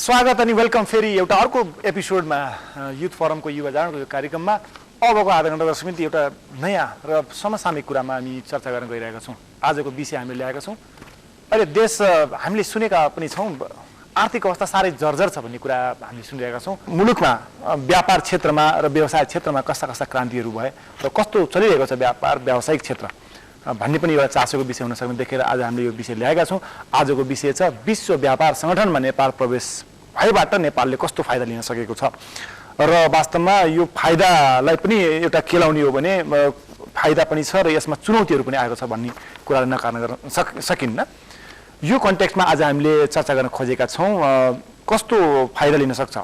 स्वागत अनि वेलकम फेरि एउटा अर्को एपिसोडमा युथ फोरमको युवा जाडको यो कार्यक्रममा अबको आधा घण्टा 10 मिनेट एउटा नयाँ र समसामयिक कुरामा हामी चर्चा गर्न गइरहेका छौँ। आजको विषय हामीले ल्याएका छौँ। अहिले देश हामीले सुनेका पनि छौँ आर्थिक अवस्था साह्रै जर्जर छ भन्ने कुरा हामीले सुनिरहेका छौँ। मुलुकमा व्यापार क्षेत्रमा र व्यवसाय क्षेत्रमा कस्ता कस्ता क्रान्तिहरू भए र कस्तो चलिरहेको छ व्यापार व्यावसायिक क्षेत्र भन्ने पनि एउटा चासोको विषय हुन सक्ने देखेर आज हामीले यो विषय ल्याएका छौँ। आजको विषय छ विश्व व्यापार सङ्गठनमा नेपाल प्रवेश भएबाट नेपालले कस्तो फाइदा लिन सकेको छ र वास्तवमा यो फाइदालाई पनि एउटा केलाउने हो भने फाइदा पनि छ र यसमा चुनौतीहरू पनि आएको छ भन्ने कुरालाई नकार्न गर्न सकिन्न। यो कन्टेक्स्टमा आज हामीले चर्चा गर्न खोजेका छौँ कस्तो फाइदा लिन सक्छ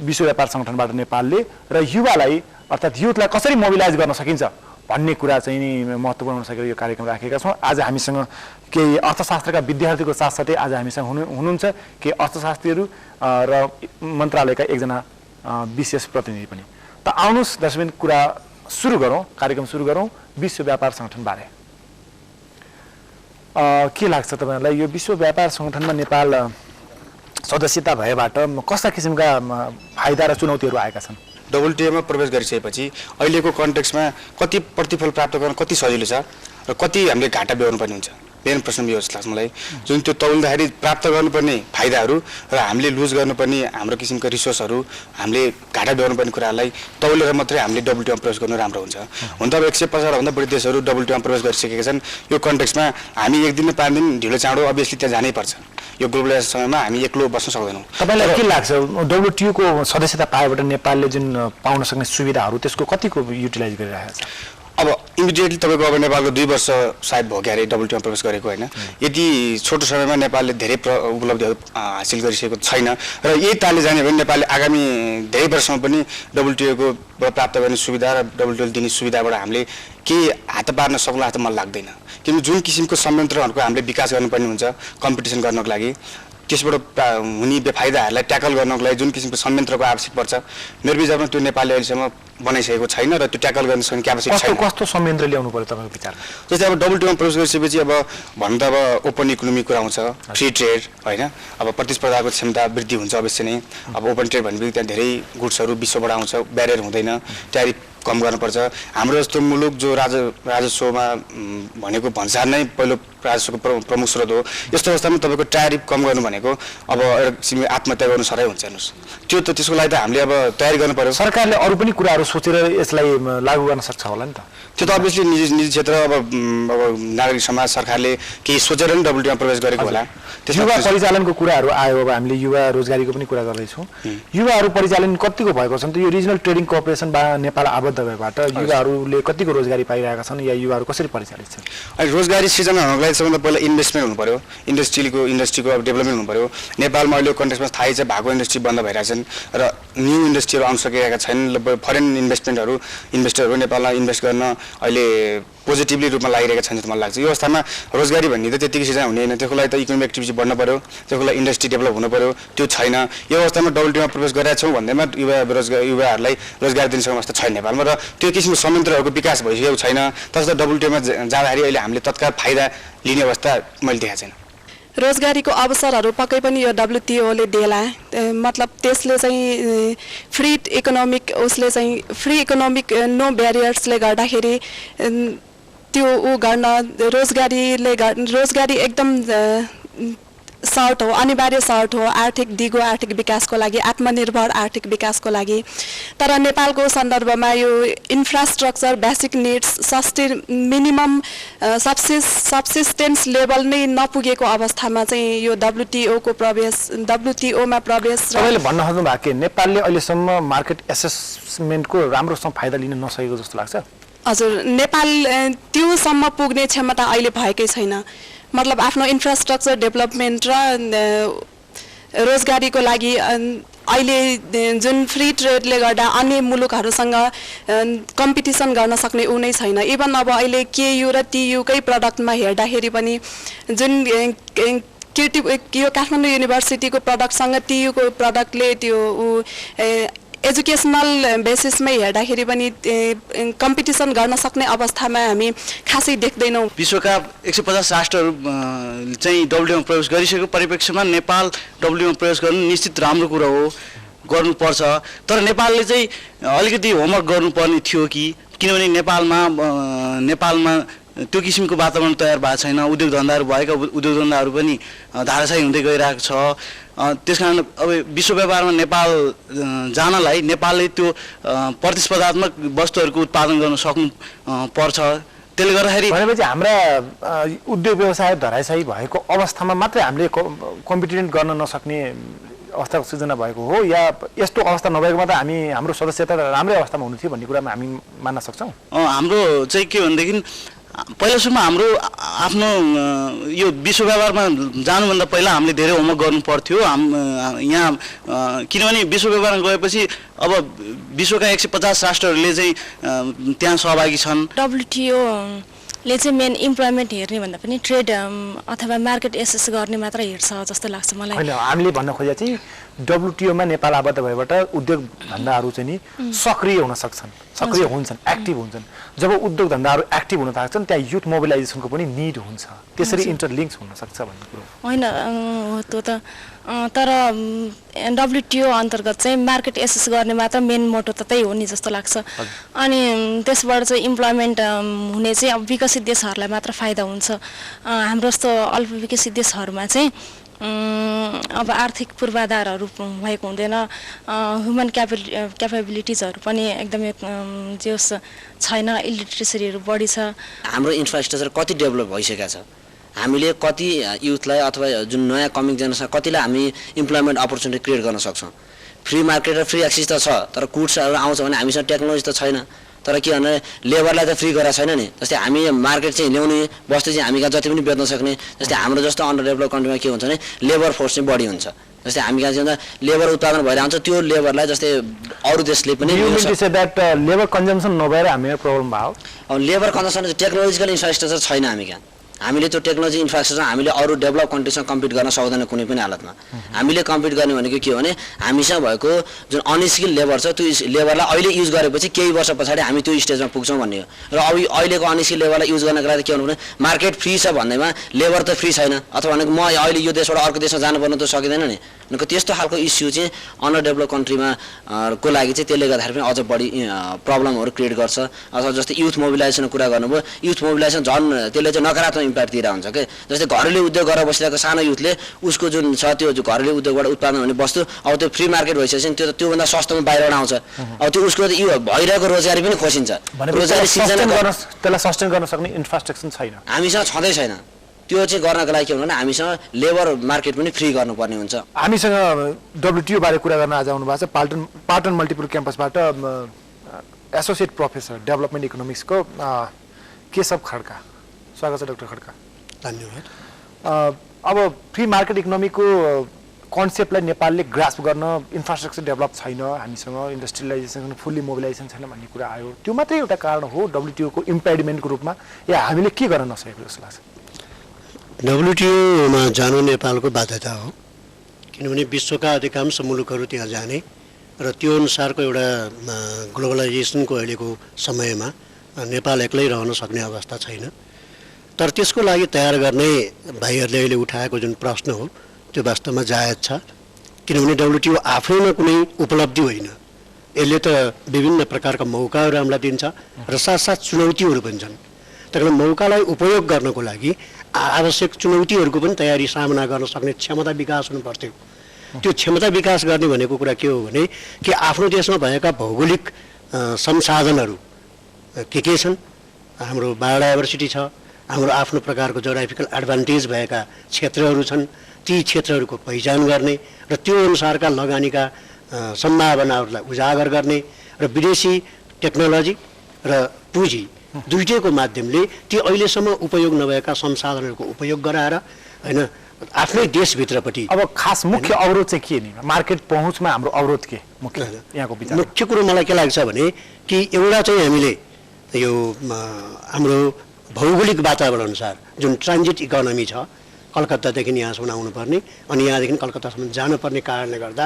विश्व व्यापार सङ्गठनबाट नेपालले र युवालाई अर्थात् युथलाई कसरी मोबिलाइज गर्न सकिन्छ भन्ने कुरा चाहिँ नि महत्त्वपूर्ण हुन सकेर यो कार्यक्रम राखेका छौँ। आज हामीसँग केही अर्थशास्त्रका विद्यार्थीको साथसाथै आज हामीसँग हुनुहुन्छ केही अर्थशास्त्रीहरू र मन्त्रालयका एकजना विशेष प्रतिनिधि पनि। त आउनुहोस् 10 मिनट कुरा सुरु गरौँ, कार्यक्रम सुरु गरौँ विश्व व्यापार सङ्गठनबारे। के लाग्छ तपाईँहरूलाई यो विश्व व्यापार सङ्गठनमा नेपाल सदस्यता भएबाट कस्ता किसिमका फाइदा र चुनौतीहरू आएका छन्? WTO मा प्रवेश गरिसकेपछि अहिलेको कन्टेक्स्टमा कति प्रतिफल प्राप्त गर्न कति सजिलो छ र कति हामीले घाटा बेहोर्नुपर्ने हुन्छ मेन प्रश्न यो जस्तो लाग्छ मलाई। जुन त्यो तौल्दाखेरि प्राप्त गर्नुपर्ने फाइदाहरू र हामीले लुज गर्नुपर्ने हाम्रो किसिमका रिसोर्सहरू हामीले घाटा बेहोर्नुपर्ने कुरालाई तौलेर मात्रै हामीले WTO मा प्रवेश गर्नु राम्रो हुन्छ। हुन त अब 150 भन्दा बढी देशहरू WTO मा प्रवेश गरिसकेका छन्। यो कन्टेक्स्टमा हामी एक दिन 5 दिन ढिलो चाँडो अभियसली त्यहाँ जानै पर्छ। यो ग्लोबलाइजेसन समयमा हामी एक्लो बस्न सक्दैनौँ। तपाईँलाई के लाग्छ WTO को सदस्यता पाएबाट नेपालले जुन पाउन सक्ने सुविधाहरू त्यसको कतिको युटिलाइज गरिरहेको छ? अब इमिडिएटली तपाईँको अब नेपालको 2 वर्ष सायद भयो क्यारे WTO मा प्रवेश गरेको होइन। यति छोटो समयमा नेपालले धेरै उपलब्धिहरू हासिल गरिसकेको छैन र यही तालले जाने भने नेपालले आगामी धेरै वर्षमा पनि WTO को प्राप्त गर्ने सुविधा र WTO दिने सुविधाबाट हामीले केही हात पार्न सक्ला जस्तो मलाई लाग्दैन। किनकि जुन किसिमको संयन्त्रहरूको हामीले विकास गर्नुपर्ने हुन्छ कम्पिटिसन गर्नको लागि त्यसबाट हुने बेफाइदाहरूलाई ट्याकल गर्नको लागि जुन किसिमको संयन्त्रको आवश्यक पर्छ मेरो विचारमा त्यो नेपालले अहिलेसम्म बनाइसकेको छैन र त्यो ट्याकल गर्न सक्ने क्यापेसिटी छैन। कस्तो संयन्त्र ल्याउनु पर्यो तपाईँको विचारमा? जस्तै अब WTO मा प्रवेश गरिसकेपछि अब भन्नु त अब ओपन इकोनोमी कुरा आउँछ, फ्री ट्रेड होइन। अब प्रतिस्पर्धाको क्षमता वृद्धि हुन्छ अवश्य नै। अब ओपन ट्रेड भनेपछि त्यहाँ धेरै गुड्सहरू विश्वबाट आउँछ, ब्यारियर हुँदैन, ट्यारिफ कम गर्नुपर्छ। हाम्रो जस्तो मुलुक जो राजस्वमा भनेको भन्सार नै पहिलो राजस्वको प्रमुख स्रोत हो। यस्तो अवस्थामा तपाईँको ट्यारिफ कम गर्नु भनेको अब एउटा किसिमले आत्महत्या गर्नु सरै हुन्छ हेर्नुहोस्। त्यो त त्यसको लागि त हामीले अब तयारी गर्नु पर्यो। सरकारले अरू पनि कुराहरू सोचेर यसलाई लागू गर्न सक्छ होला नि त? त्यो त अभियसली निजी क्षेत्र अब नागरिक समाज सरकारले केही सोचेर नि WTO मा प्रवेश गरेको होला। युवा परिचालनको कुराहरू आयो। अब हामीले युवा रोजगारीको पनि कुरा गर्दैछौँ। युवाहरू परिचालन कतिको भएको छन् त? यो रिजनल ट्रेडिङ कोअपरेसन बा नेपाल आबद्ध भएबाट युवाहरूले कतिको रोजगारी पाइरहेका छन् या युवाहरू कसरी परिचालित छन्? अनि रोजगारी सृजना हुनको लागि सबभन्दा पहिला इन्भेस्टमेन्ट हुनु पर्यो, इन्डस्ट्रीको अब डेभलपमेन्ट हुनु पर्यो। नेपालमा अहिले कन्टेक्स्टमा थाहै छ भएको इन्डस्ट्री बन्द भइरहेछन् र न्यू इन्डस्ट्रीहरू आउन सकिरहेका छैनन्। फरेन इन्भेस्टरहरू नेपालमा इन्भेस्ट गर्न अहिले पोजिटिभली रूपमा लागिरहेका छन् जस्तो मलाई लाग्छ। यो अवस्थामा रोजगारी भन्ने त त्यतिकै सिजन हुने होइन। त्यसको लागि त इकोनोमिक एक्टिभिटी बढ्न पर्यो, त्यसको लागि इन्डस्ट्री डेभलप हुनु पर्यो। त्यो छैन। यो अवस्थामा WTO मा प्रवेश गरेका छौँ भन्दैमा युवाहरूलाई रोजगार दिन सक्ने अवस्था छैन नेपालमा र त्यो किसिमको संयन्त्रहरूको विकास भइसकेको छैन। तसर्थ WTO मा जाँदाखेरि अहिले हामीले तत्काल फाइदा लिने अवस्था मैले देखाएको छैन। रोजगारीको अवसरहरू पक्कै पनि यो WTO ले देला। मतलब त्यसले चाहिँ फ्री इकोनोमिक नो ब्यारियर्सले गर्दाखेरि त्यो गर्न रोजगारी एकदम सर्ट हो, अनिवार्य सर्ट हो दिगो आर्थिक विकासको लागि, आत्मनिर्भर आर्थिक विकासको लागि। तर नेपालको सन्दर्भमा यो infrastructure, basic needs, minimum subsistence level नै नपुगेको अवस्थामा चाहिँ यो WTO मा प्रवेश तपाईँले भन्न खोज्नु भएको के नेपालले अहिलेसम्म मार्केट एसेसमेन्टको राम्रोसँग फाइदा लिन नसकेको जस्तो लाग्छ? हजुर, नेपाल त्योसम्म पुग्ने क्षमता अहिले भएकै छैन। मतलब आफ्नो इन्फ्रास्ट्रक्चर डेभलपमेन्ट र रोजगारीको लागि अहिले जुन फ्री ट्रेडले गर्दा अन्य मुलुकहरूसँग कम्पिटिसन गर्न सक्ने ऊ नै छैन। इभन अब अहिले KU र TUकै प्रडक्टमा हेर्दाखेरि पनि जुन यो काठमाडौँ युनिभर्सिटीको प्रडक्टसँग TU को प्रडक्टले त्यो एजुकेसनल बेसिसमै हेर्दाखेरि पनि कम्पिटिसन गर्न सक्ने अवस्थामा हामी खासै देख्दैनौँ। विश्वका 150 राष्ट्रहरू चाहिँ WTO प्रवेश गरिसकेको परिप्रेक्ष्यमा नेपाल WTO प्रवेश गर्नु निश्चित राम्रो कुरा हो, गर्नुपर्छ। तर नेपालले चाहिँ अलिकति होमवर्क गर्नुपर्ने थियो कि, किनभने नेपालमा त्यो किसिमको वातावरण तयार भएको छैन। उद्योग धन्दाहरू भएका उद्योग धन्दाहरू पनि धाराशायी हुँदै गइरहेको छ। त्यसकारण अब विश्व व्यापारमा नेपाल जानलाई नेपालले त्यो प्रतिस्पर्धात्मक वस्तुहरूको उत्पादन गर्न सक्नु पर्छ। त्यसले गर्दाखेरि भनेपछि हाम्रा उद्योग व्यवसाय धराशायी भएको अवस्थामा मात्रै हामीले कम्पिटिट गर्न नसक्ने अवस्थाको सृजना भएको हो, या यस्तो अवस्था नभएकोमा त हाम्रो सदस्यता राम्रै अवस्थामा हुनु थियो भन्ने कुरामा हामी मान्न सक्छौँ। हाम्रो चाहिँ के भनेदेखि पहिला सुरुमा हाम्रो आफ्नो यो विश्व व्यापारमा जानुभन्दा पहिला हामीले धेरै होमवर्क गर्नु पर्थ्यो। यहाँ किनभने विश्व व्यापारमा गएपछि अब विश्वका 150 राष्ट्रहरूले चाहिँ त्यहाँ सहभागी छन्। WTO ले चाहिँ मेन इम्प्लोइमेन्ट हेर्ने भन्दा पनि ट्रेड अथवा मार्केट एसेस गर्ने मात्र हेर्छ जस्तो लाग्छ मलाई। होइन, हामीले भन्न खोजे चाहिँ WTO मा नेपाल आबद्ध भएबाट उद्योग धन्दाहरू चाहिँ नि सक्रिय हुन सक्छन्, सक्रिय हुन्छन्, एक्टिभ हुन्छन्। जब उद्योग धन्दाहरू एक्टिभ हुन थाल्छन् त्यहाँ युथ मोबिलाइजेसनको पनि निड हुन्छ, त्यसरी इन्टरलिङ्क्स हुन सक्छ भन्ने कुरो होइन हो त्यो त। तर WTO अन्तर्गत चाहिँ मार्केट एसेस गर्ने मात्र मेन मोटो त त्यही हो नि जस्तो लाग्छ। अनि त्यसबाट चाहिँ इम्प्लोइमेन्ट हुने चाहिँ अब विकसित देशहरूलाई मात्र फाइदा हुन्छ। हाम्रो जस्तो अल्प विकसित देशहरूमा चाहिँ अब आर्थिक पूर्वाधारहरू भएको हुँदैन, ह्युमन क्यापेबिलिटिजहरू पनि एकदमै जोस छैन, इलिट्रेसीहरू बढी छ। हाम्रो इन्फ्रास्ट्रक्चर कति डेभलप भइसकेको छ, हामीले कति युथलाई अथवा जुन नयाँ कमिङ जेनेरेसन कतिलाई हामी इम्प्लोइमेन्ट अपर्च्युनिटी क्रिएट गर्न सक्छौँ। फ्री मार्केट र फ्री एक्सेस त छ, तर गुड्सहरू आउँछ भने हामीसँग टेक्नोलोजी त छैन। तर के भने लेबरलाई त फ्री गराएको छैन नि। जस्तै हामी मार्केट चाहिँ ल्याउने वस्तु चाहिँ हामी कहाँ जति पनि बेच्न सक्ने। जस्तै हाम्रो जस्तो अन्डर डेभलप कन्ट्रीमा के हुन्छ भने लेबर फोर्स चाहिँ बढी हुन्छ। जस्तै हामी कहाँ चाहिँ लेबर उत्पादन भइरहेको हुन्छ, त्यो लेबरलाई जस्तै अरू देशले पनि लेबर कन्जम्सन नभएर हामी प्रब्लम भयो। अब लेबर कन्जम्सन टेक्नोलोजिकल इन्फ्रास्ट्रक्चर छैन हामी कहाँ। हामीले त्यो टेक्नोलोजी इन्फ्रास्ट्रक्चर हामीले अरू डेभलप कन्ट्रीसँग कम्पिट गर्न सक्दैन कुनै पनि हालतमा। हामीले कम्पिट गर्ने भनेको के हो भने हामीसँग भएको जुन अनस्किल लेबर छ त्यो लेबरलाई अहिले युज गरेपछि केही वर्ष पछाडि हामी त्यो स्टेजमा पुग्छौँ भन्ने हो। र अब अहिलेको अनस्किल लेबरलाई युज गर्नको लागि के भन्नु भने मार्केट फ्री छ भन्दैमा लेबर त फ्री छैन, अथवा भनेको म अहिले यो देशबाट अर्को देशमा जानुपर्ने त सकिँदैन नि। भनेको त्यस्तो खालको इस्यु चाहिँ अन्डर डेभलप कन्ट्रीमा को लागि चाहिँ त्यसले गर्दाखेरि पनि अझ बढी प्रब्लमहरू क्रिएट गर्छ। अथवा जस्तै युथ मोबिलाइजेसनको कुरा गर्नुभयो, युथ मोबिलाइजेसन झन् त्यसले चाहिँ नकारात्मक इम्प्याक्ट दिएर हुन्छ कि। जस्तै घरेलु उद्योग गरेर बसिरहेको सानो युथले उसको जुन छ त्यो घरेलु उद्योगबाट उत्पादन हुने वस्तु अब त्यो फ्री मार्केट भइसकेपछि त्यो त्योभन्दा सस्तोमा बाहिरबाट आउँछ। अब त्यो उसको यो भइरहेको रोजगारी पनि खोसिन्छ। रोजगारी सिर्जना त्यसलाई सस्टेन गर्न सक्ने इन्फ्रास्ट्रक्चर छैन, हामीसँग छँदै छैन। त्यो चाहिँ गर्नको लागि के भन्नु भने हामीसँग लेबर मार्केट पनि फ्री गर्नुपर्ने हुन्छ। हामीसँग WTO बारे कुरा गर्न आज आउनु भएको छ पाटन मल्टिपल क्याम्पसबाट एसोसिएट प्रोफेसर डेभलपमेन्ट इकोनोमिक्सको केशव खड्का। स्वागत छ डाक्टर खड्का। धन्यवाद। अब फ्री मार्केट इकोनोमीको कन्सेप्टलाई नेपालले ग्रास्प गर्न इन्फ्रास्ट्रक्चर डेभलप छैन, हामीसँग इन्डस्ट्रियलाइजेसन फुल्ली मोबिलाइजेसन छैन भन्ने कुरा आयो। त्यो मात्रै एउटा कारण हो WTO को इम्पेडिमेन्टको रूपमा, या हामीले के गर्न नसकेको जस्तो लाग्छ? WTO मा जानु नेपालको बाध्यता हो, किनभने विश्वका अधिकांश मुलुकहरू त्यहाँ जाने र त्यो अनुसारको एउटा ग्लोबलाइजेसनको अहिलेको समयमा नेपाल एक्लै रहन सक्ने अवस्था छैन। तर त्यसको लागि तयार गर्ने भाइहरूले अहिले उठाएको जुन प्रश्न हो त्यो वास्तवमा जायज छ, किनभने WTO आफैमा कुनै उपलब्धि होइन। यसले त विभिन्न प्रकारका मौकाहरू हामीलाई दिन्छ र साथसाथ चुनौतीहरू पनि छन्। तर मौकालाई उपयोग गर्नको लागि आवश्यक चुनौतीहरूको पनि तयारी सामना गर्न सक्ने क्षमता विकास हुनुपर्थ्यो। त्यो क्षमता विकास गर्ने भनेको कुरा के हो भने कि आफ्नो देशमा भएका भौगोलिक संसाधनहरू के छन्, हाम्रो बायोडाइभर्सिटी छ, हाम्रो आफ्नो प्रकारको जोग्राफिकल एडभान्टेज भएका क्षेत्रहरू छन्, ती क्षेत्रहरूको पहिचान गर्ने र त्यो अनुसारका लगानीका सम्भावनाहरूलाई उजागर गर्ने र विदेशी टेक्नोलोजी र पुँजी दुईटैको माध्यमले ती अहिलेसम्म उपयोग नभएका संसाधनहरूको उपयोग गराएर होइन आफ्नै देशभित्रपट्टि। अब खास मुख्य अवरोध चाहिँ के नि? मार्केट पहुँचमा हाम्रो अवरोध के मुख्य यहाँको विचार? मुख्य कुरो मलाई के लाग्छ भने कि एउटा चाहिँ हामीले यो हाम्रो भौगोलिक वातावरण अनुसार जुन ट्रान्जिट इकोनोमी छ, कलकत्तादेखि यहाँसम्म आउनुपर्ने अनि यहाँदेखि कलकत्तासम्म जानुपर्ने कारणले गर्दा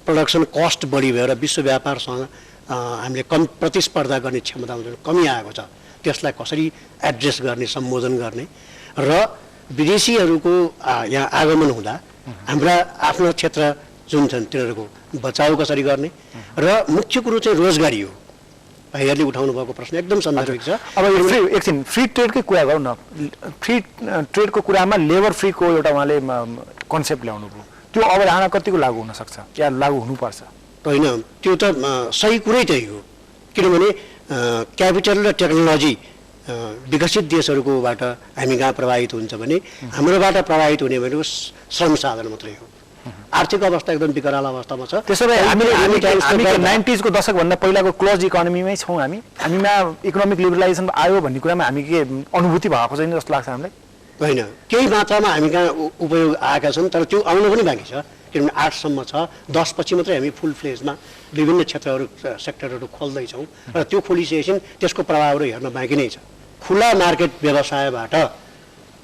प्रोडक्सन कस्ट बढी भएर विश्व व्यापारसँग हामीले प्रतिस्पर्धा गर्ने क्षमता कमी आएको छ। त्यसलाई कसरी एड्रेस गर्ने, सम्बोधन गर्ने र विदेशीहरूको यहाँ आगमन हुँदा हाम्रा आफ्नो क्षेत्र जुन छन् तिनीहरूको बचाउ कसरी गर्ने र मुख्य कुरो चाहिँ रोजगारी हो। भाइहरूले उठाउनु भएको प्रश्न एकदम सन्दर्भिक छ। अब एकछिन फ्री ट्रेडकै कुरा गरौँ न। फ्री ट्रेडको कुरामा लेबर फ्रीको एउटा उहाँले कन्सेप्ट ल्याउनु भयो, त्यो अवधारणा कतिको लागू हुन सक्छ या लागू हुनुपर्छ? होइन, त्यो त सही कुरै त्यही हो। किनभने क्यापिटल र टेक्नोलोजी विकसित देशहरूकोबाट हामी कहाँ प्रभावित हुन्छ भने हाम्रोबाट प्रभावित हुने भनेको श्रम साधन मात्रै हो। आर्थिक अवस्था एकदम विकराल अवस्थामा छ। त्यसो भए हामी 90s को दशकभन्दा पहिलाको क्लोज इकोनोमीमै छौँ। हामीमा इकोनोमिक लिबरलाइजेसन आयो भन्ने कुरामा हामी के अनुभूति भएको छैन जस्तो लाग्छ हामीलाई? होइन, केही मात्रामा हामी कहाँ उपयोग आएका छन्, तर त्यो आउनु पनि बाँकी छ। किनभने 8 सम्म छ, 10 पछि मात्रै हामी फुल फ्लेजमा विभिन्न क्षेत्रहरू सेक्टरहरू खोल्दैछौँ र त्यो खोलिसकेपछि त्यसको प्रभावहरू हेर्न बाँकी नै छ। खुला मार्केट व्यवसायबाट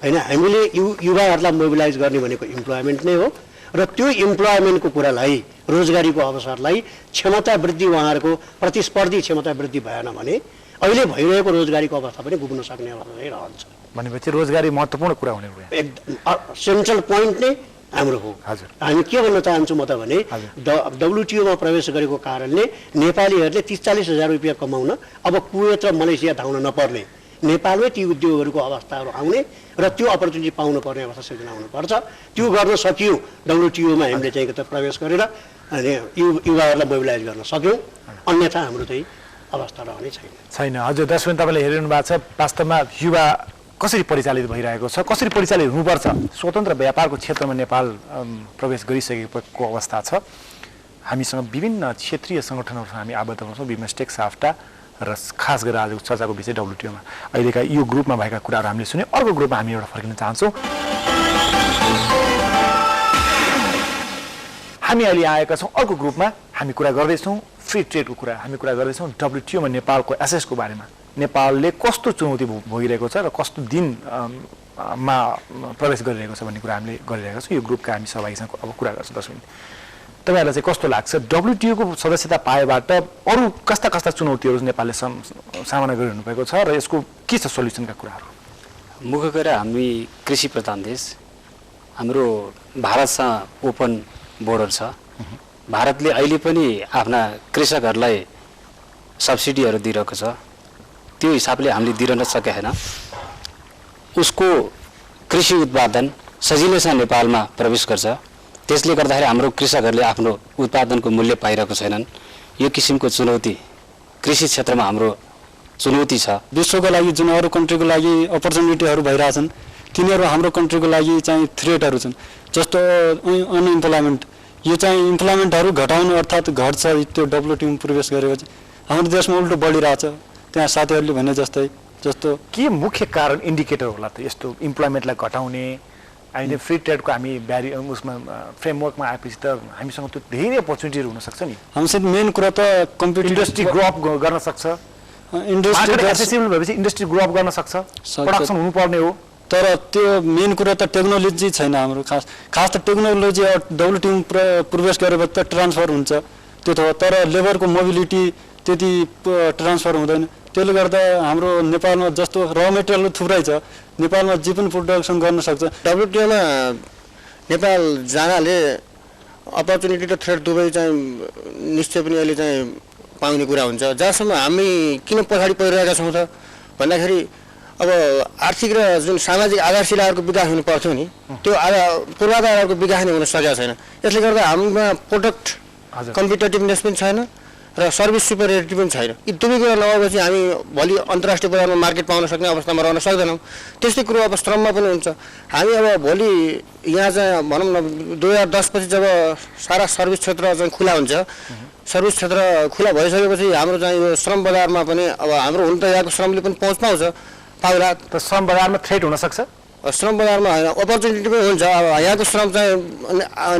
होइन हामीले युवाहरूलाई मोबिलाइज गर्ने भनेको इम्प्लोइमेन्ट नै हो र त्यो इम्प्लोइमेन्टको कुरालाई, रोजगारीको अवसरलाई क्षमता वृद्धि, उहाँहरूको प्रतिस्पर्धी क्षमता वृद्धि भएन भने अहिले भइरहेको रोजगारीको अवस्था पनि गुम्न सक्ने अवस्था नै रहन्छ। भनेपछि रोजगारी महत्त्वपूर्ण कुरा हुने कुरा एकदम सेन्ट्रल पोइन्ट नै हाम्रो हो। हजुर, हामी के भन्न चाहन्छौँ म त भने WTOमा प्रवेश गरेको कारणले नेपालीहरूले 30-40 हजार रुपियाँ कमाउन अब कुवेत र मलेसिया धाउन नपर्ने, नेपालमै ती उद्योगहरूको अवस्थाहरू आउने र त्यो अपर्च्युनिटी पाउनु पर्ने अवस्था सिर्जना हुनुपर्छ। त्यो गर्न सकियो WTOमा हामीले चाहिँ प्रवेश गरेर अनि युवाहरूलाई मोबिलाइज गर्न सक्यौँ, अन्यथा हाम्रो चाहिँ अवस्था रहने छैन। हजुर दर्शक तपाईँले हेरिरहनु भएको छ, वास्तवमा युवा कसरी परिचालित भइरहेको छ, कसरी परिचालित हुनुपर्छ। स्वतन्त्र व्यापारको क्षेत्रमा नेपाल प्रवेश गरिसकेको अवस्था छ। हामीसँग विभिन्न क्षेत्रीय सङ्गठनहरूसँग हामी आबद्ध छौँ, बिमस्टेक, साफ्टा र खास गरेर आजको चर्चाको विषय WTOमा अहिलेका यो ग्रुपमा भएका कुराहरू हामीले सुन्यौँ। अर्को ग्रुपमा हामी एउटा फर्किन चाहन्छौँ। हामी अहिले आएका छौँ अर्को ग्रुपमा, हामी कुरा गर्दैछौँ फ्री ट्रेडको कुरा, हामी कुरा गर्दैछौँ WTOमा नेपालको एसेसको बारेमा। नेपालले कस्तो चुनौती भोगिरहेको छ र कस्तो दिनमा प्रवेश गरिरहेको छ भन्ने कुरा हामीले गरिरहेका छौँ। यो ग्रुपका हामी सहभागीसँग अब कुरा गर्छौँ। 10 मिनट तपाईँहरूलाई चाहिँ कस्तो लाग्छ, WTOको सदस्यता पाएबाट अरू कस्ता कस्ता चुनौतीहरू नेपालले सामना गरिरहनु भएको छ र यसको के छ सोल्युसनका कुराहरू? मुख्य गरेर हामी कृषि प्रधान देश, हाम्रो भारतसँग ओपन बोर्डर छ। भारतले अहिले पनि आफ्ना कृषकहरूलाई सब्सिडीहरू दिइरहेको छ, त्यो हिसाबले हामीले दिन सकेका छैन। उसको कृषि उत्पादन सजिलैसँग नेपालमा प्रवेश गर्छ, त्यसले गर्दाखेरि हाम्रो कृषकहरूले आफ्नो उत्पादनको मूल्य पाइरहेको छैनन्। यो किसिमको चुनौती कृषि क्षेत्रमा हाम्रो चुनौती छ। विश्वको लागि जुन अरू कन्ट्रीको लागि अपर्च्युनिटीहरू भइरहेछन् तिनीहरू हाम्रो कन्ट्रीको लागि चाहिँ थ्रेटहरू छन्। जस्तो अनइम्प्लोइमेन्ट, यो चाहिँ इम्प्लोइमेन्टहरू घटाउनु अर्थात् घट्छ। त्यो WTOमा प्रवेश गरेपछि हाम्रो देशमा उल्टो बढिरहेछ। त्यहाँ साथीहरूले भने जस्तो के मुख्य कारण इन्डिकेटर होला त यस्तो इम्प्लोइमेन्टलाई घटाउने? हामीले फ्री ट्रेडको हामी उसमा फ्रेमवर्कमा आएपछि त हामीसँग त्यो धेरै अपर्च्युनिटीहरू हुनसक्छ नि। हामीसँग मेन कुरा त इन्डस्ट्री ग्रो अप गर्न सक्छ, इन्डस्ट्री एक्सेसिबल भएपछि इन्डस्ट्री ग्रो अप गर्न सक्छ, प्रोडक्सन हुनुपर्ने हो। तर त्यो मेन कुरा त टेक्नोलोजी छैन हाम्रो। खास त टेक्नोलोजी WTOमा प्रवेश गरेपछि त ट्रान्सफर हुन्छ त्यो त हो, तर लेबरको मोबिलिटी त्यति ट्रान्सफर हुँदैन। त्यसले गर्दा हाम्रो नेपालमा जस्तो र मेटेरियल थुप्रै छ, नेपालमा जे पनि प्रोडक्सन गर्न सक्छ। WTOमा नेपाल जानाले अपर्च्युनिटी र थ्रेट दुवै चाहिँ निश्चय पनि अहिले चाहिँ पाउने कुरा हुन्छ। जहाँसम्म हामी किन पछाडि परिरहेका छौँ त भन्दाखेरि अब आर्थिक र जुन सामाजिक आधारशिलाहरूको विकास हुनु पर्थ्यो नि, त्यो पूर्वाधारहरूको विकास नै हुन सकेको छैन। यसले गर्दा हाम्रोमा प्रोडक्ट कम्पिटेटिभनेस पनि छैन र सर्भिस सुपेरियरिटी पनि छैन। यी दुवै कुरा नभएपछि हामी भोलि अन्तर्राष्ट्रिय बजारमा मार्केट पाउन सक्ने अवस्थामा रहन सक्दैनौँ। त्यस्तै कुरो अब श्रममा पनि हुन्छ। हामी अब भोलि यहाँ चाहिँ भनौँ न 2010 पछि जब सारा सर्भिस क्षेत्र चाहिँ खुला हुन्छ, सर्भिस क्षेत्र खुला भइसकेपछि हाम्रो चाहिँ यो श्रम बजारमा पनि अब हाम्रो हुन त यहाँको श्रमले पनि पहुँच पाउला। त श्रम बजारमा थ्रेट हुनसक्छ? श्रम बजारमा होइन, अपर्च्युनिटी पनि हुन्छ। अब यहाँको श्रम चाहिँ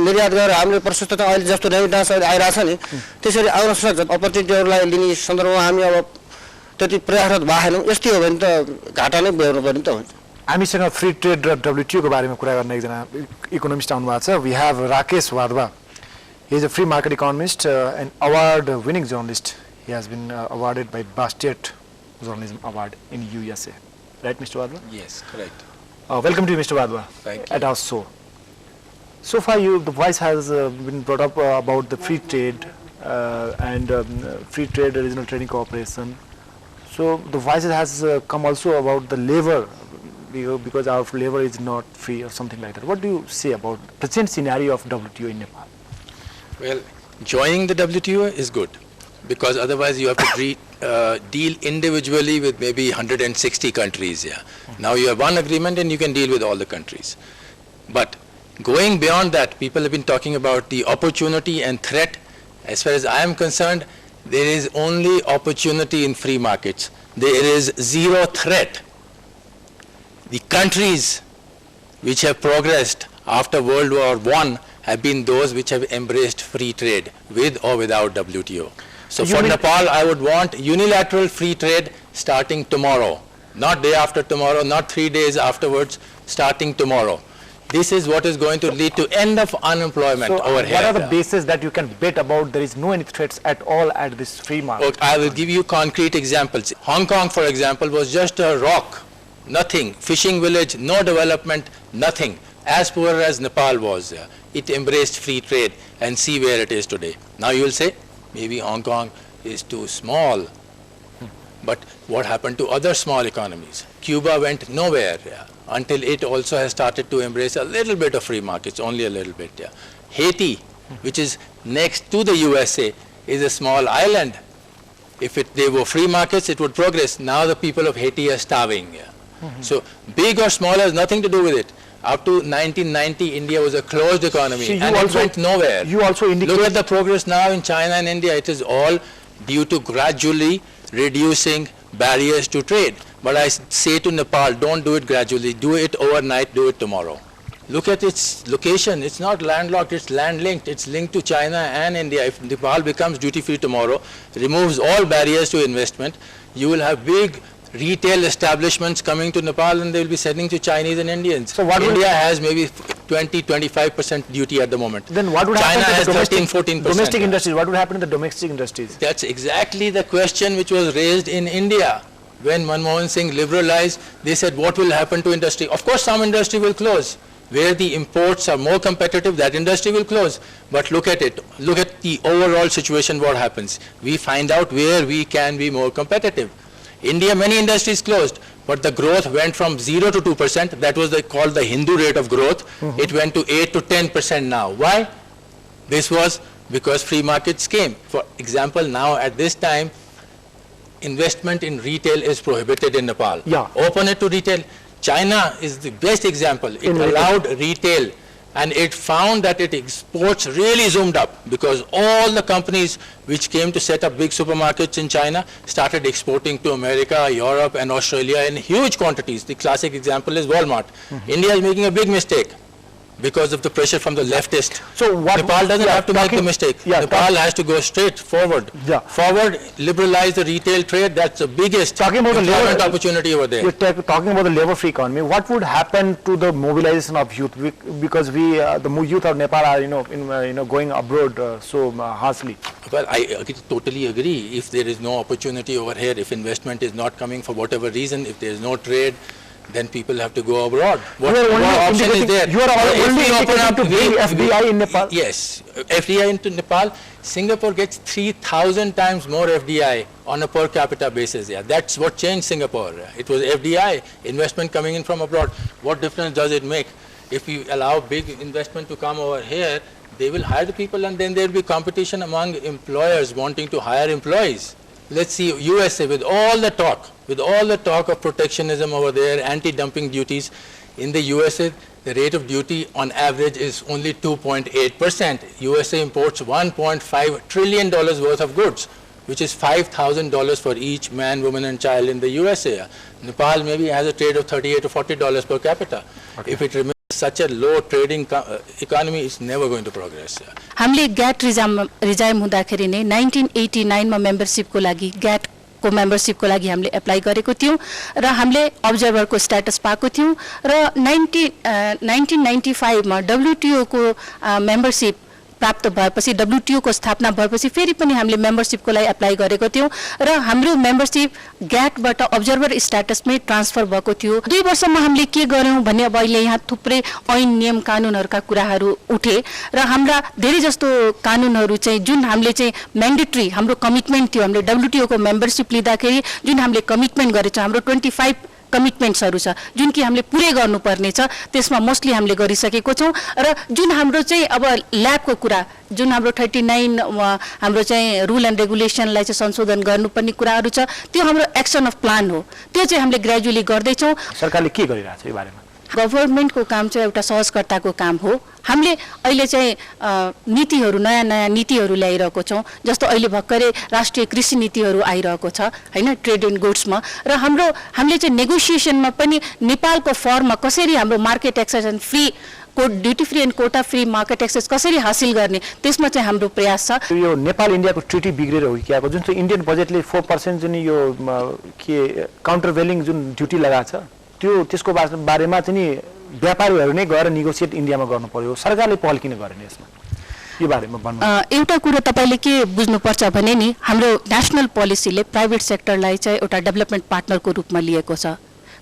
निर्यात गरेर हामीले प्रशस्त अहिले जस्तो रेमिटान्स अहिले आइरहेछ नि, त्यसरी आउन सक्छ। अपर्च्युनिटीहरूलाई लिने सन्दर्भमा हामी अब त्यति प्रयासरत भएनौँ। यस्तै हो भने त घाटा नै बेहोर्नु पर्ने त हुन्छ। हामीसँग फ्री ट्रेड र WTOको बारेमा कुरा गर्ने एकजना इकोनोमिस्ट आउनुभएको छ। We have Rakesh Wadhwa. He is a free market economist, an award-winning journalist. He has been awarded by Bastet Journalism Award in USA. Right, Mr. Wadhwa? Yes, correct. Welcome to you, Mr. Wadhwa, Thank you. at our show. So far, the voice has been brought up about the free trade and free trade regional trading cooperation. So the voice has come also about the labor, because our labor is not free or something like that. What do you say about the present scenario of WTO in Nepal? Well, joining the WTO is good, because otherwise you have to deal individually with maybe 160 countries. Yeah. Now you have one agreement and you can deal with all the countries. But going beyond that, people have been talking about the opportunity and threat. As far as I am concerned, there is only opportunity in free markets. There is zero threat. The countries which have progressed after World War I have been those which have embraced free trade with or without WTO. So for Nepal, I would want unilateral free trade starting tomorrow, not day after tomorrow, not 3 days afterwards, starting tomorrow. This is what is going to lead to end of unemployment over here. What are the bases that you can bet about there is no any threats at all at this free market? Okay, I will give you concrete examples. Hong Kong, for example, was just a rock, nothing, fishing village, no development, nothing, as poor as Nepal was. It embraced free trade, and see where it is today. Now you will say, maybe Hong Kong is too small. But what happened to other small economies? Cuba went nowhere until it also has started to embrace a little bit of free markets, only a little bit. Haiti, which is next to the USA, is a small island. If they were free markets, it would progress. Now the people of Haiti are starving. So big or small has nothing to do with it. Up to 1990, India was a closed economy, and it went nowhere. You also indicate. Look at the progress now in China and India. It is all due to gradually reducing barriers to trade. But I say to Nepal, don't do it gradually. Do it overnight. Do it tomorrow. Look at its location. It's not landlocked. It's land-linked. It's linked to China and India. If Nepal becomes duty-free tomorrow, removes all barriers to investment, you will have big retail establishments coming to Nepal, and they will be selling to Chinese and Indians. So India has maybe 20-25% duty at the moment. Then what would China happen to the has 13-14%. domestic industries? What would happen to the domestic industries? That's exactly the question which was raised in India. When Manmohan Singh liberalized, they said, what will happen to industry? Of course, some industry will close. Where the imports are more competitive, that industry will close. But look at it. Look at the overall situation, what happens. We find out where we can be more competitive. India, many industries closed, but the growth went from 0 to 2%. That was called the Hindu rate of growth. It went to 8 to 10% now. Why? This was because free markets came. For example, now at this time, investment in retail is prohibited in Nepal. Open it to retail. China is the best example. It allowed retail, and it found that its exports really zoomed up, because all the companies which came to set up big supermarkets in China started exporting to America, Europe, and Australia in huge quantities. The classic example is Walmart. India is making a big mistake because of the pressure from the leftist. So Nepal doesn't have to make the mistake. Nepal has to go straight forward. Forward, liberalize the retail trade. That's the biggest employment opportunity over there. We're talking about the labor-free economy. What would happen to the mobilization of youth? Because the youth of Nepal are, going abroad so harshly. Well, I totally agree. If there is no opportunity over here, if investment is not coming for whatever reason, if there is no trade, then people have to go abroad. What option is there? You are only open up to FDI in Nepal? Yes, FDI into Nepal. Singapore gets 3,000 times more FDI on a per capita basis. That's what changed Singapore. It was FDI, investment coming in from abroad. What difference does it make? If we allow big investment to come over here, they will hire the people, and then there will be competition among employers wanting to hire employees. Let's see, USA, with all the talk of protectionism over there, anti-dumping duties, in the USA, the rate of duty on average is only 2.8%. USA imports $1.5 trillion worth of goods, which is $5,000 for each man, woman, and child in the USA. Nepal maybe has a trade of $38 to $40 per capita. If it remains such a low trading economy, is never going to progress. हामीले get regime हुँदाखेरि नै 1989 मा मेम्बरशिपको लागि get को मेम्बरशिपको लागि हामीले apply गरेको थियौं र हामीले अब्जर्भरको स्ट्याटस पाएको थियौं र 1995 मा WTO को मेम्बरशिप प्राप्त भएपछि WTO को स्थापना भएपछि फेरि पनि हामीले मेम्बरसिपको लागि एप्लाई गरेको थियौँ र हाम्रो मेम्बरसिप ग्याटबाट अब्जर्भर स्ट्याटसमै ट्रान्सफर भएको थियो। 2 वर्षमा हामीले के गर्यौँ भने अब अहिले यहाँ थुप्रै ऐन नियम कानुनहरूका कुराहरू उठे र हाम्रा धेरै जस्तो कानुनहरू चाहिँ जुन हामीले चाहिँ म्यान्डेटरी हाम्रो कमिटमेन्ट थियो, हामीले WTO को मेम्बरसिप लिँदाखेरि जुन हामीले कमिटमेन्ट गरेछौँ, हाम्रो 25 कमिटमेन्ट्सहरू छ जुन कि हामीले पुरै गर्नुपर्ने छ, त्यसमा मोस्टली हामीले गरिसकेको छौँ। र जुन हाम्रो चाहिँ अब ल्याबको कुरा, जुन हाम्रो 39 हाम्रो चाहिँ रुल एन्ड रेगुलेसनलाई चाहिँ संशोधन गर्नुपर्ने कुराहरू छ, त्यो हाम्रो एक्सन अफ प्लान हो, त्यो चाहिँ हामीले ग्रेजुअली गर्दैछौँ। सरकारले के गरिरहेको छ यो बारेमा? गभर्नमेन्टको काम चाहिँ एउटा सहजकर्ताको काम हो। हामीले अहिले चाहिँ नीतिहरू नयाँ नीतिहरू ल्याइरहेको छौँ, जस्तो अहिले भर्खरै राष्ट्रिय कृषि नीतिहरू आइरहेको छ हैन, ट्रेड इन गुड्समा। र हामीले चाहिँ नेगोसिएसनमा पनि नेपालको फर्ममा कसरी हाम्रो market access and free duty free and quota free market access कसरी हासिल गर्ने, त्यसमा चाहिँ हाम्रो प्रयास छ। यो नेपाल इन्डियाको ट्रिटी बिग्रेर हो कि जुन चाहिँ इन्डियन बजेटले 4% जुन यो के काउन्टरभेलिङ जुन ड्युटी लगाएको छ, त्यो त्यसको बारेमा चाहिँ नि व्यापारीहरू नै गएर नेगोसिएट इन्डियामा गर्नु पर्यो, सरकारले पहल किन गरेन यसमा? यो बारेमा भन्नु। एउटा कुरो तपाईँले के बुझ्नुपर्छ भने नि हाम्रो नेसनल पोलिसीले प्राइभेट सेक्टरलाई चाहिँ एउटा डेभलपमेन्ट पार्टनरको रूपमा लिएको छ।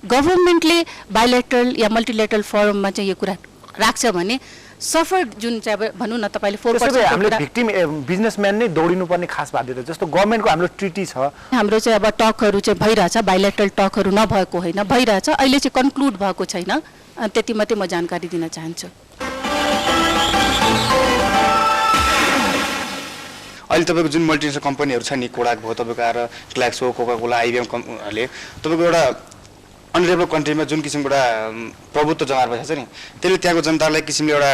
गभर्नमेन्टले बाइलेटरल या मल्टिलेटरल फोरममा चाहिँ यो कुरा राख्छ भने सफर जुन चाहिँ अब भनौँ न तपाईँले 4% हामीले भिक्टिम बिजनेसम्यान नै दौडिनुपर्ने खास बाध्यता, जस्तो गभर्नमेन्टको हाम्रो ट्रिटी छ, हाम्रो चाहिँ अब टकहरू चाहिँ भइरहेछ, बाइलेटरल टकहरू नभएको होइन, भइरहेछ, अहिले चाहिँ कन्क्लुड भएको छैन। त्यति मात्रै म जानकारी दिन चाहन्छु। अहिले तपाईँको जुन मल्टिनेसनल कम्पनीहरू छ नि, कोडाक भयो, तपाईँको आएर ग्ल्याक्सो, कोकाकोला, IBM हरूले तपाईँको एउटा अनडेभलप कन्ट्रीमा जुन किसिमको एउटा प्रभुत्व जमाएर बसेको छ नि, त्यसले त्यहाँको जनतालाई किसिमले एउटा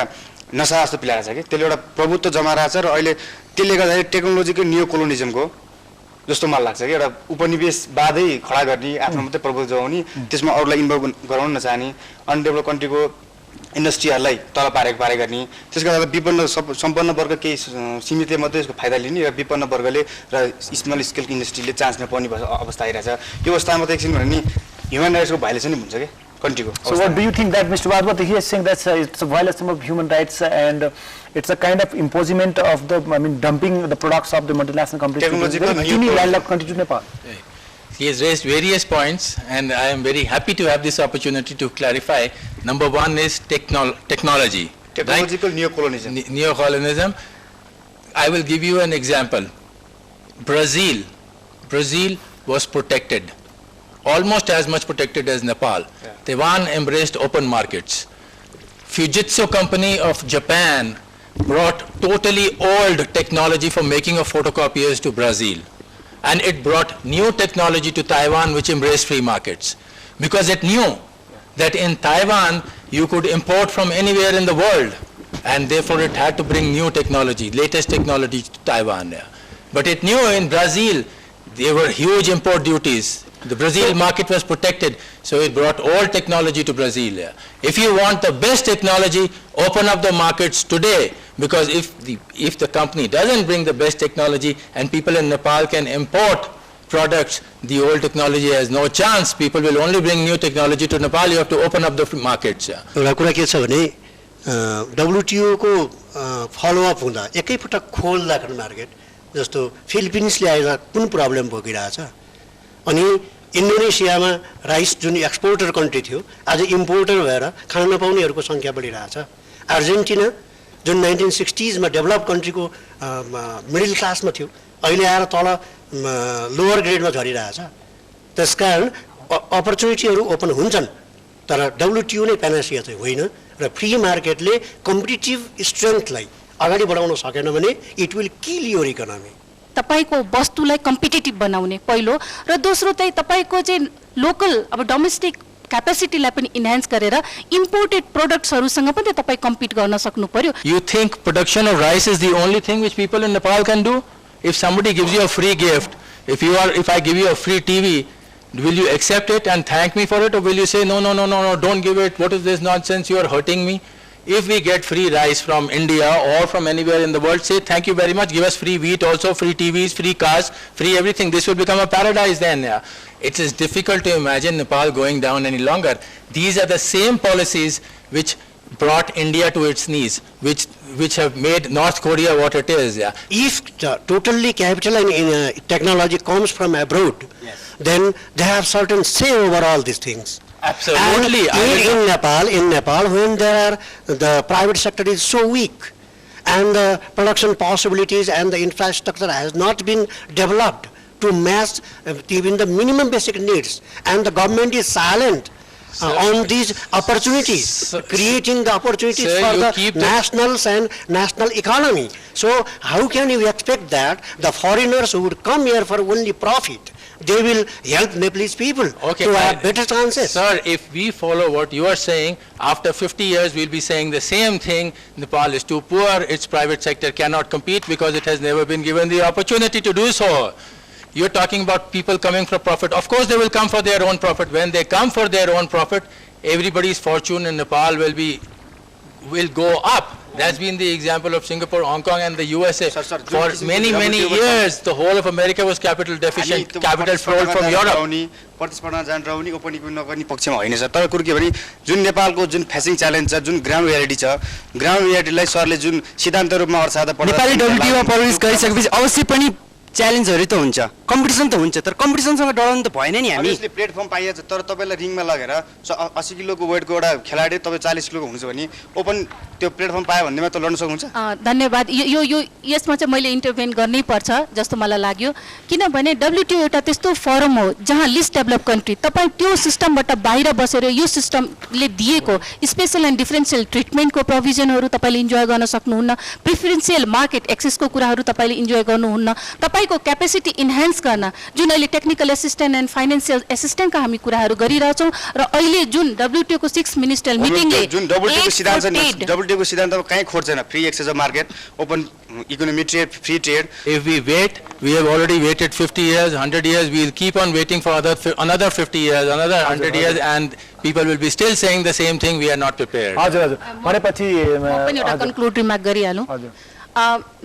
नसा जस्तो पिलाएको छ कि, त्यसले एउटा प्रभुत्व जमाएर छ। र अहिले त्यसले गर्दाखेरि टेक्नोलोजीको नियो कोलोनिजमको जस्तो मलाई लाग्छ कि एउटा उपनिवेशवादै खडा गर्ने, आफ्नो मात्रै प्रभुत्व जमाउने, त्यसमा अरूलाई इन्भल्भ गराउन नचाहने, अनडेभलप कन्ट्रीको इन्डस्ट्रीहरूलाई तल पारे गर्ने, त्यसको लागि विपन्न सम्पन्न वर्ग केही सीमित मात्रै यसको फाइदा लिने र विपन्न वर्गले र स्मल स्केल इन्डस्ट्रीले चान्स नपाउने अवस्था आइरहेछ। यो अवस्थामा त एकछिन भने नि ह्युमन राइट्सको भाइलेसन हुन्छ कि country. So what do you think that Mr. Wadhwa, he is saying that it's a violation of human rights and it's a kind of imposition of the, dumping the products of the multinational companies to Nepal. He has raised various points and I am very happy to have this opportunity to clarify. Number one is technology. Technological neocolonialism. Neocolonialism. I will give you an example. Brazil was protected, almost as much protected as Nepal. Yeah. Taiwan embraced open markets. Fujitsu company of Japan brought totally old technology for making of photocopiers to Brazil. And it brought new technology to Taiwan which embraced free markets. Because it knew that in Taiwan you could import from anywhere in the world, and therefore it had to bring new technology, latest technology to Taiwan. But it knew in Brazil there were huge import duties. The Brazil market was protected, so it brought old technology to Brazil. If you want the best technology, open up the markets today, because if the company doesn't bring the best technology and people in Nepal can import products, the old technology has no chance. People will only bring new technology to Nepal. You have to open up the markets. WTO को follow-up हुँदा एकैपटक खोल्दाखेरि market जस्तो फिलिपिन्सले आएर कुन problem भोगिरहेछ अनि इन्डोनेसियामा rice जुन exporter country थियो आज इम्पोर्टर भएर खान नपाउनेहरूको संख्या बढिरहेछ अर्जेन्टिना जुन 1960s मा डेभलप कन्ट्रीको मिडल क्लासमा थियो अहिले आएर तल लोअर ग्रेडमा झरिरहेछ त्यसकारण अपर्च्युनिटीहरू ओपन हुन्छन् तर WTO नै प्यानासिया चाहिँ होइन र फ्री मार्केटले कम्पिटिटिभ स्ट्रेंथलाई अगाडि बढाउन सकेन भने it will kill your economy तपाईको वस्तुलाई कम्पिटिटिभ बनाउने पहिलो र दोस्रो चाहिँ तपाईको चाहिँ लोकल अब डोमेस्टिक क्यापेसिटीलाई पनि इन्हान्स गरेर इम्पोर्टेड प्रोडक्ट्सहरुसँग पनि तपाई कम्पिट गर्न सक्नु पर्यो You think production of rice is the only thing which people in Nepal can do? If somebody gives you a free gift, if I give you a free TV, will you accept it and thank me for it, or will you say no, don't give it, what is this nonsense, you are hurting me? If we get free rice from India or from anywhere in the world, say thank you very much, give us free wheat also, free TVs, free cars, free everything. This will become a paradise then. Yeah. It is difficult to imagine Nepal going down any longer. These are the same policies which brought India to its knees, which have made North Korea what it is. Yeah. If totally capital and technology comes from abroad, then they have certain say over all these things. Absolutely. And in Nepal, when the private sector is so weak, and the production possibilities and the infrastructure has not been developed to match even the minimum basic needs, and the government is silent on these opportunities, creating the opportunities for the nationals and national economy. So how can you expect that the foreigners who would come here for only profit, they will help Nepalese people to have better chances? Sir, if we follow what you are saying, after 50 years we'll be saying the same thing. Nepal is too poor, its private sector cannot compete because it has never been given the opportunity to do so. You're talking about people coming for profit. Of course they will come for their own profit. When they come for their own profit, everybody's fortune in Nepal will go up. That's been the example of Singapore, HongOng and the USA. For many years, the whole of America was capital deficient, capital flowed from Europe. प्रतिस्पर्धा जान्छ पनि opening पनि नगर्ने पक्षमा होइन sir. तर कुरो के भने जुन नेपालको जुन फेसिङ च्यालेन्ज छ, जुन ग्राउन्ड रियालिटी छ, ग्राउन्ड रियालिटीलाई सरले जुन सिद्धान्त रूपमा अर्थशास्त्र नेपाली WTO प्रवेश गरिसकेपछि अवश्य पनि च्यालेन्जहरु त हुन्छ, कम्पिटिसन त हुन्छ, तर कम्पिटिसनसँग डराउनु त भएन नि हामी। यसले प्लेटफर्म पाइन्छ, तर तपाईलाई रिङमा लगेर 80 किलोको वेटको एउटा खेलाडी तपाई 40 किलोको हुनुहुन्छ भने ओपन त्यो प्लेटफर्म पायो भन्नेमा त लड्न सक्नुहुन्छ। धन्यवाद। यो यसमा चाहिँ मैले इन्टरभेन गर्नै पर्छ जस्तो मलाई लाग्यो, किनभने WTO एउटा त्यस्तो फोरम हो जहाँ लिस्ट डेभलप कन्ट्री तपाई त्यो सिस्टमबाट बाहिर बसेर यो सिस्टमले दिएको स्पेशल एन्ड डिफरेन्शियल ट्रिटमेन्टको प्रोभिजनहरु तपाईले इन्जोय गर्न सक्नुहुन्न, प्रिफरेन्शियल मार्केट एक्सेसको कुराहरु तपाईले इन्जोय गर्नुहुन्न, तपाईको क्यापेसिटी इन्हान्स गर्न जुन अहिले टेक्निकल एसिस्टेन्ट एन्ड फाइनान्शियल एसिस्टेन्टका हामी कुराहरु गरिरहेछौं र अहिले जुन WTO को 6 मिनिस्टरल मिटिङले जुन WTO को सिद्धान्त छ, WTO को सिद्धान्तमा कहीं खोट छैन, free access of market, open economy trade, free trade. If we wait, we have already waited 50 years, 100 years, we will keep on waiting for another 50 years, another 100 years, and people will be still saying the same thing, we are not prepared. हजुर भनेपछि म पनि एउटा conclude remark गरिहालौं।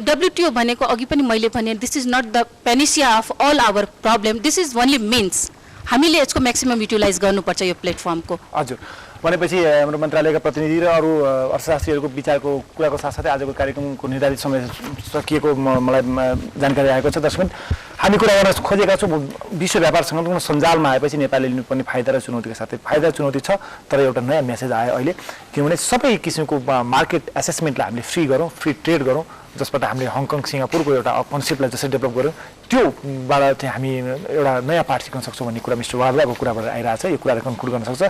WTO भनेको अघि पनि मैले भने this is not the panacea of all our problem, this is only means. हामीले यसको म्याक्सिमम युटिलाइज गर्नुपर्छ यो प्लेटफर्मको। हजुर भनेपछि हाम्रो मन्त्रालयका प्रतिनिधि र अरू अर्थशास्त्रीहरूको विचारको कुराको साथसाथै आजको कार्यक्रमको निर्धारित समय सकिएको मलाई जानकारी आएको छ। दर्शक हामी कुरा गर्न खोजेका छौँ विश्व व्यापार सङ्गठनको सञ्जालमा आएपछि नेपालले लिनुपर्ने फाइदा र चुनौतीका साथै फाइदा चुनौती छ, तर एउटा नयाँ मेसेज आयो अहिले, किनभने सबै किसिमको मार्केट एसेसमेन्टलाई हामीले फ्री गरौँ, फ्री ट्रेड गरौँ, जसबाट हामीले हङकङ सिङ्गापुरको एउटा कन्सेप्टलाई जसरी डेभलप गऱ्यौँ त्योबाट चाहिँ हामी एउटा नयाँ पाठ सिक्न सक्छौँ भन्ने कुरा मिस्टर वाधवाको कुराबाट आइरहेछ। यो कुराले कन्क्लुड गर्न सक्छ।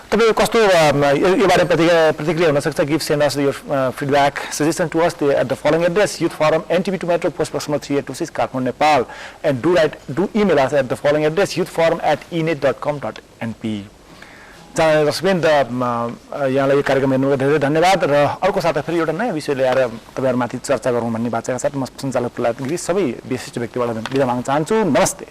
तपाईको कस्तो यो बारे प्रतिक्रिया हुन सक्छ? Give send us your feedback suggestion to us at the following address youth forum NTB to metro post box number 3826 Kathmandu Nepal and do email us at the following address youthforum@enet.com.np। दर्शकवृन्द यहाँलाई यो कार्यक्रम हेर्नुको धेरै धन्यवाद र अर्को साता फेरि एउटा नयाँ विषय ल्याएर तपाईँहरूमाथि चर्चा गरौँ भन्ने बाचाका साथ म सञ्चालक प्रहलाद गिरी सबै विशिष्ट व्यक्तिबाट बिदा माग्न चाहन्छु। नमस्ते।